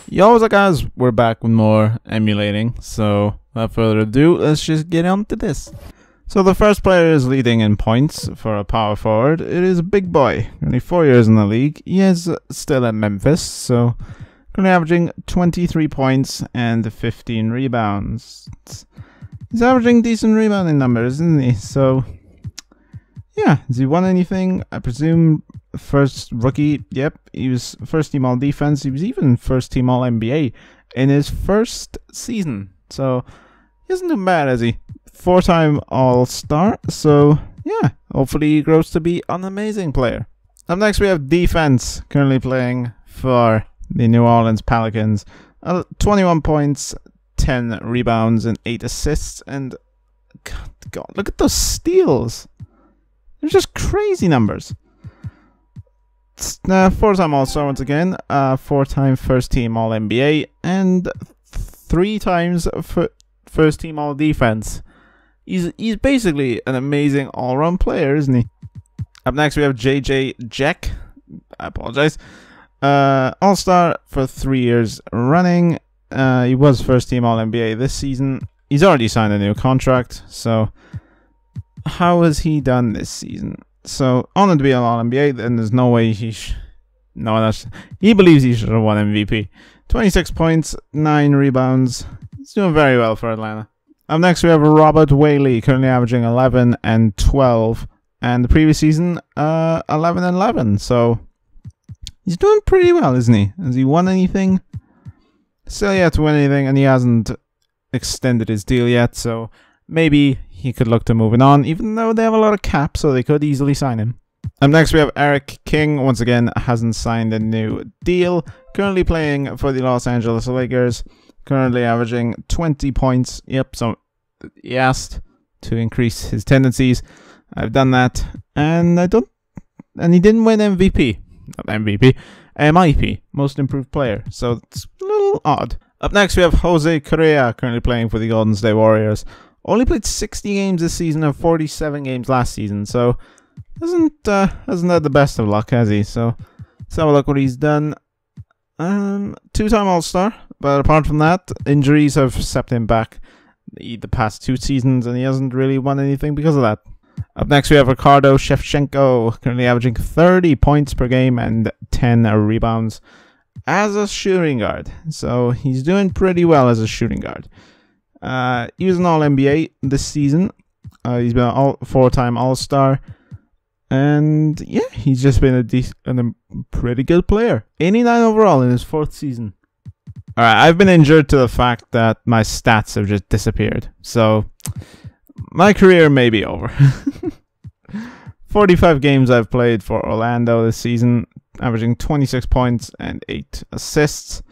Yo, what's up guys, we're back with more emulating, so without further ado, let's just get on to this. So the first player is leading in points for a power forward. It is a big boy, only 4 years in the league. He is still at Memphis, so currently averaging 23 points and 15 rebounds. He's averaging decent rebounding numbers, isn't he? So yeah, has he won anything? I presume first rookie. Yep, he was first team all defense. He was even first team all NBA in his first season. So he isn't too bad, is he? 4-time all-star. So yeah, hopefully he grows to be an amazing player. Up next we have defense, currently playing for the New Orleans Pelicans. 21 points, 10 rebounds, and 8 assists. And God, look at those steals. They're just crazy numbers. 4-time All-Star once again, 4-time first-team All-NBA, and 3 times first-team All-Defense. He's basically an amazing all-round player, isn't he? Up next we have JJ Jack. I apologize. All-Star for 3 years running. He was first-team All-NBA this season. He's already signed a new contract, so how has he done this season? So, honored to be an All-NBA, then there's no way he he believes he should have won MVP. 26 points, 9 rebounds. He's doing very well for Atlanta. Up next, we have Robert Whaley, currently averaging 11 and 12. And the previous season, 11 and 11. So, he's doing pretty well, isn't he? Has he won anything? Still yet to win anything, and he hasn't extended his deal yet, so maybe he could look to moving on, even though they have a lot of cap, so they could easily sign him. Up next, we have Eric King. Once again, hasn't signed a new deal. Currently playing for the Los Angeles Lakers. Currently averaging 20 points. Yep, so he asked to increase his tendencies. I've done that, and he didn't win MVP. Not MVP. MIP, Most Improved Player. So it's a little odd. Up next, we have Jose Correa, currently playing for the Golden State Warriors. Only played 60 games this season and 47 games last season, so hasn't had the best of luck, has he? So let's have a look what he's done. 2-time All-Star, but apart from that, injuries have set him back the past 2 seasons, and he hasn't really won anything because of that. Up next, we have Ricardo Shevchenko, currently averaging 30 points per game and 10 rebounds as a shooting guard. So he's doing pretty well as a shooting guard. He was an All-NBA this season. He's been a 4-time All-Star. And yeah, he's just been a pretty good player. 89 overall in his 4th season. Alright, I've been injured to the fact that my stats have just disappeared. So, my career may be over. 45 games I've played for Orlando this season, averaging 26 points and 8 assists.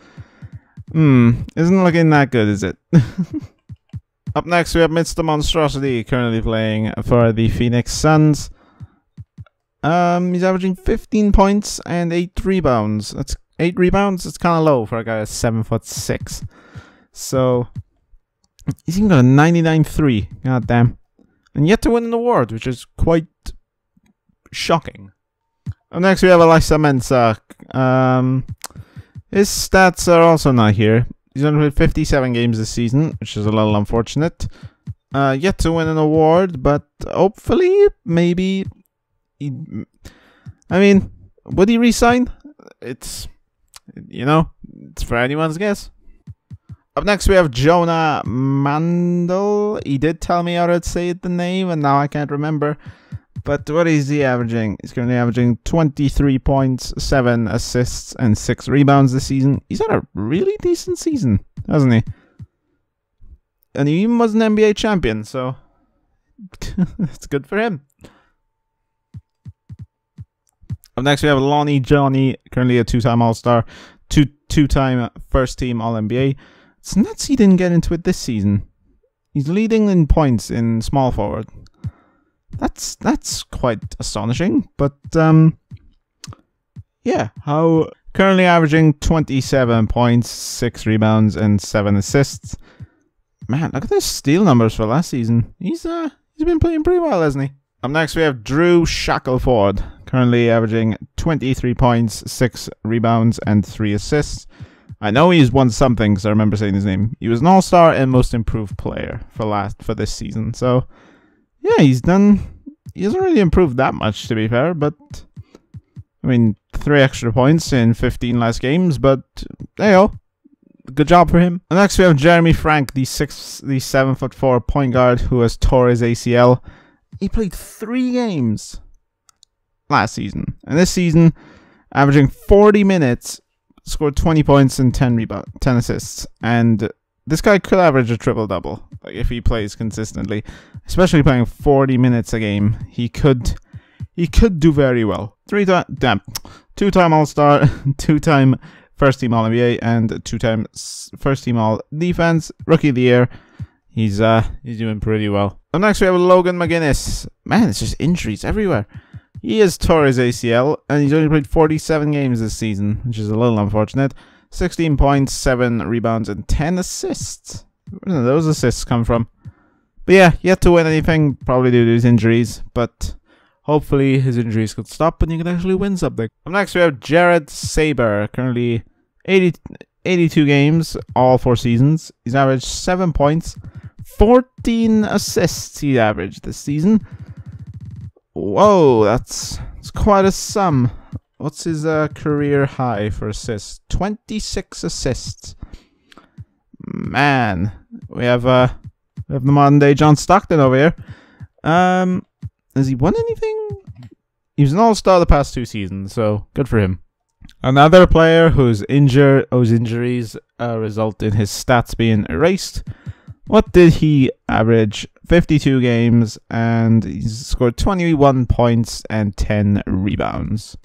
Isn't looking that good, is it? Up next, we have Mr. Monstrosity, currently playing for the Phoenix Suns. He's averaging 15 points and 8 rebounds. That's 8 rebounds. It's kind of low for a guy that's 7'6". So he's even got a 99.3. God damn, and yet to win an award, which is quite shocking. Up next, we have Elisa Mensah. His stats are also not here. He's only played 57 games this season, which is a little unfortunate. Yet to win an award, but hopefully, maybe. I mean, would he resign? It's for anyone's guess. Up next, we have Jonah Mandel. He did tell me how to say the name, and now I can't remember. But what is he averaging? He's currently averaging 23 points, 7 assists, and 6 rebounds this season. He's had a really decent season, hasn't he? And he even was an NBA champion, so it's good for him. Up next, we have Lonnie Johnny, currently a 2-time All-Star, 2-time first-team All-NBA. It's nuts he didn't get into it this season. He's leading in points in small forward. That's quite astonishing, but yeah, how currently averaging 27 points, 6 rebounds, and 7 assists. Man, look at those steal numbers for last season. He's been playing pretty well, hasn't he? Up next, we have Drew Shackelford, currently averaging 23 points, 6 rebounds, and 3 assists. I know he's won something because I remember saying his name. He was an all-star and most improved player for this season. So yeah, he hasn't really improved that much, to be fair, but I mean, 3 extra points in 15 less games, but there you go. Good job for him. And next we have Jeremy Frank, the 7'4" point guard who has tore his ACL. He played 3 games last season, and this season, averaging 40 minutes, scored 20 points and 10 assists. And this guy could average a triple-double, like if he plays consistently, especially playing 40 minutes a game. He could do very well. 2-time All-Star, 2-time First Team All-NBA, and 2-time First Team All-Defense, Rookie of the Year. He's doing pretty well. Up next we have Logan McGinnis. Man, it's just injuries everywhere. He has tore his ACL, and he's only played 47 games this season, which is a little unfortunate. 16 points, 7 rebounds, and 10 assists. Where did those assists come from? But yeah, yet to win anything, probably due to his injuries, but hopefully his injuries could stop and he can actually win something. Up next we have Jared Saber, currently 82 games, all 4 seasons. He's averaged 7 points, 14 assists he averaged this season. Whoa, that's quite a sum. What's his career high for assists? 26 assists. Man, we have the modern day John Stockton over here. Has he won anything? He was an all-star the past 2 seasons, so good for him. Another player whose injuries result in his stats being erased. What did he average? 52 games, and he's scored 21 points and 10 rebounds.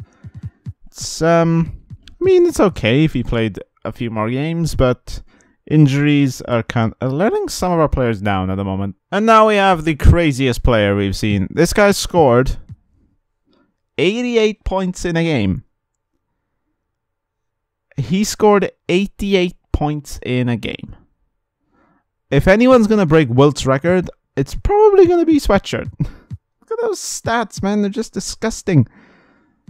It's I mean, it's okay if he played a few more games, but injuries are kind of letting some of our players down at the moment. And now we have the craziest player we've seen. This guy scored 88 points in a game. He scored 88 points in a game. If anyone's going to break Wilt's record, it's probably going to be Sweatshirt. Look at those stats, man. They're just disgusting.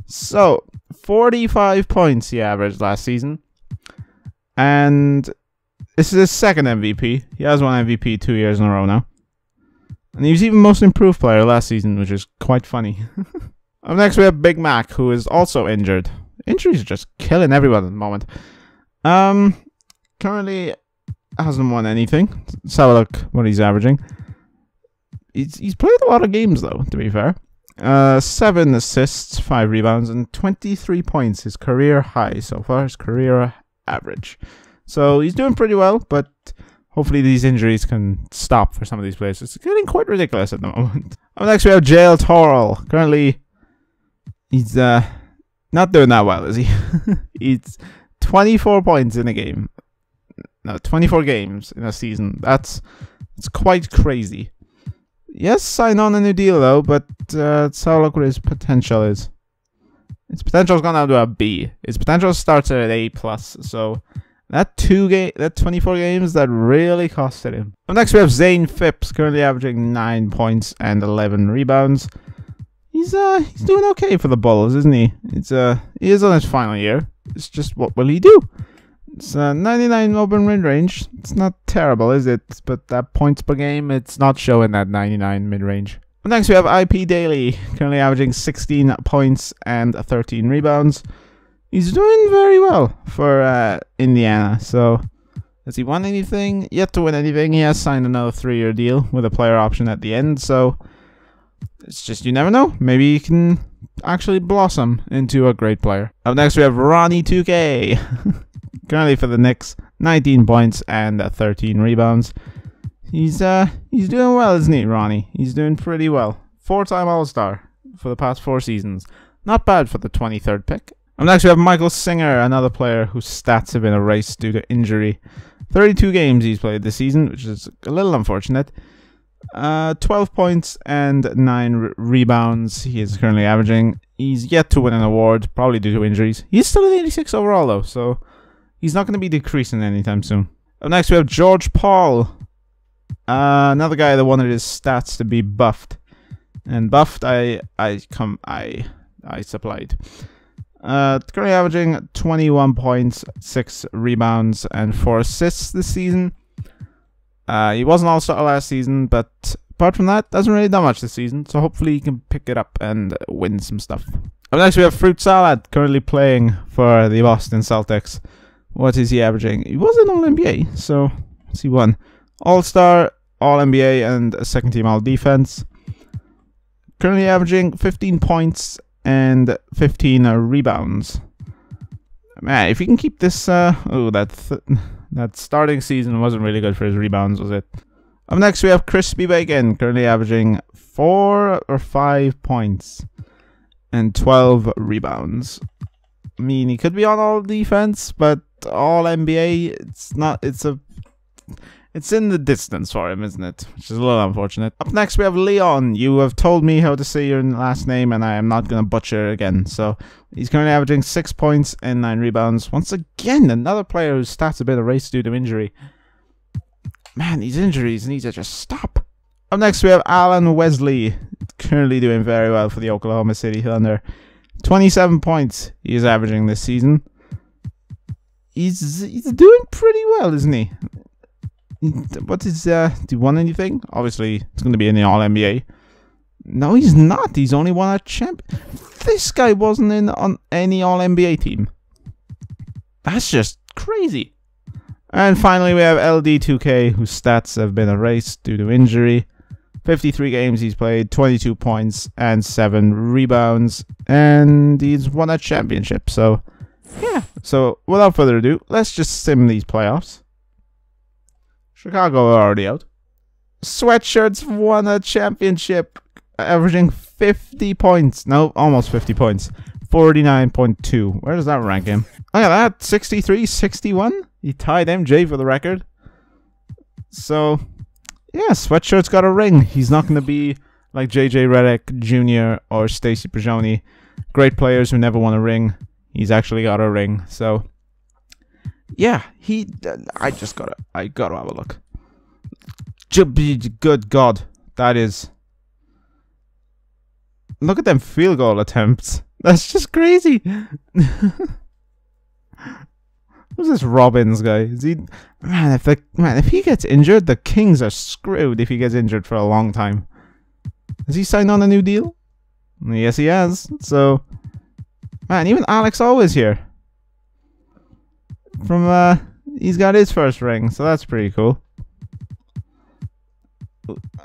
So, 45 points he averaged last season. And this is his 2nd MVP. He has won MVP 2 years in a row now. And he was even most improved player last season, which is quite funny. Up next we have Big Mac, who is also injured. Injuries are just killing everyone at the moment. Currently hasn't won anything. Let's have a look what he's averaging. He's played a lot of games though, to be fair. 7 assists, 5 rebounds, and 23 points. His career high so far, his career average. So he's doing pretty well, but hopefully these injuries can stop for some of these players. It's getting quite ridiculous at the moment. Up next we have Jael Torrell. Currently, he's not doing that well, is he? He's 24 points in a game. No, 24 games in a season. It's quite crazy. Yes, sign on a new deal though, but let's have a look what his potential is. His potential's gone down to a B. His potential starts at A+, so that 24 games, that really costed him. Up next we have Zane Phipps, currently averaging 9 points and 11 rebounds. He's doing okay for the Bulls, isn't he? He is on his final year. It's just, what will he do? It's 99 open mid-range. It's not terrible, is it? But that points per game, it's not showing that 99 mid-range. Next we have IP Daily, currently averaging 16 points and 13 rebounds. He's doing very well for Indiana. So, has he won anything? Yet to win anything. He has signed another 3-year deal with a player option at the end. So, it's just, you never know. Maybe he can actually blossom into a great player. Up next we have Ronnie 2K. Currently for the Knicks, 19 points and 13 rebounds. He's doing well, isn't he, Ronnie? He's doing pretty well. 4-time All-Star for the past 4 seasons. Not bad for the 23rd pick. Up next we have Michael Singer, another player whose stats have been erased due to injury. 32 games he's played this season, which is a little unfortunate. 12 points and 9 rebounds he is currently averaging. He's yet to win an award, probably due to injuries. He's still at 86 overall though, so he's not going to be decreasing anytime soon. Up next we have George Paul. Another guy that wanted his stats to be buffed. And buffed I supplied. Currently averaging 21 points, 6 rebounds, and 4 assists this season. He was an all-star last season, but apart from that, hasn't really done much this season, so hopefully he can pick it up and win some stuff. Up next we have Fruit Salad, currently playing for the Boston Celtics. What is he averaging? He was an All-NBA, so what's he won? All-Star, All-NBA, and a second-team All-Defense. Currently averaging 15 points and 15 rebounds. Man, if he can keep this... that starting season wasn't really good for his rebounds, was it? Up next, we have Crispy Bacon, currently averaging 4 or 5 points and 12 rebounds. I mean, he could be on all defense, but all NBA, it's not. It's in the distance for him, isn't it? Which is a little unfortunate. Up next, we have Leon. You have told me how to say your last name, and I am not going to butcher it again. So, he's currently averaging 6 points and 9 rebounds. Once again, another player whose stats have been erased due to injury. Man, these injuries need to just stop. Up next, we have Alan Wesley. Currently doing very well for the Oklahoma City Thunder. 27 points he is averaging this season. He's doing pretty well, isn't he? What is, do you want anything? Obviously, it's going to be in the All-NBA. No, he's not. He's only won a champ. This guy wasn't in on any All-NBA team. That's just crazy. And finally, we have LD2K, whose stats have been erased due to injury. 53 games he's played, 22 points, and 7 rebounds. And he's won a championship. So, yeah. So, without further ado, let's just sim these playoffs. Chicago are already out. Sweatshirts won a championship, averaging 50 points. No, almost 50 points. 49.2. Where does that rank him? Look at that. 63-61. He tied MJ for the record. So, yeah, Sweatshirt's got a ring. He's not going to be like JJ Redick Jr. or Stacey Prigioni. Great players who never won a ring. He's actually got a ring. So, yeah, I gotta have a look. Good God, that is. Look at them field goal attempts. That's just crazy. Who's this Robbins guy? Is he? Man, if he gets injured, the Kings are screwed. If he gets injured for a long time, has he signed on a new deal? Yes, he has. So, man, even Alex Always here. He's got his first ring, so that's pretty cool.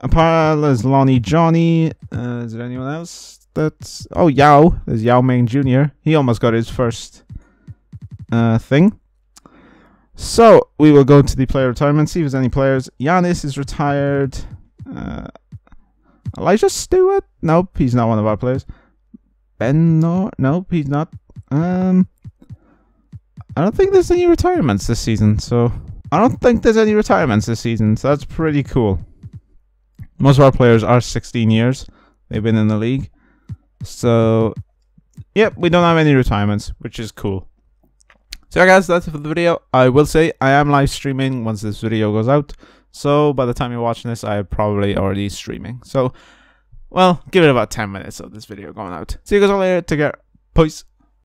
Apart is Lonnie Johnny. Is there anyone else? Oh, Yao. There's Yao Ming Jr. He almost got his first thing. So we will go to the player retirement, see if there's any players. Giannis is retired. Elijah Stewart? Nope, he's not one of our players. Ben Nor? Nope, he's not. I don't think there's any retirements this season, so that's pretty cool. Most of our players are 16 years. They've been in the league. So, yep, we don't have any retirements, which is cool. So, yeah, guys, that's it for the video. I will say I am live streaming once this video goes out. So, by the time you're watching this, I'm probably already streaming. So, well, give it about 10 minutes of this video going out. See you guys all later. Take care. Peace.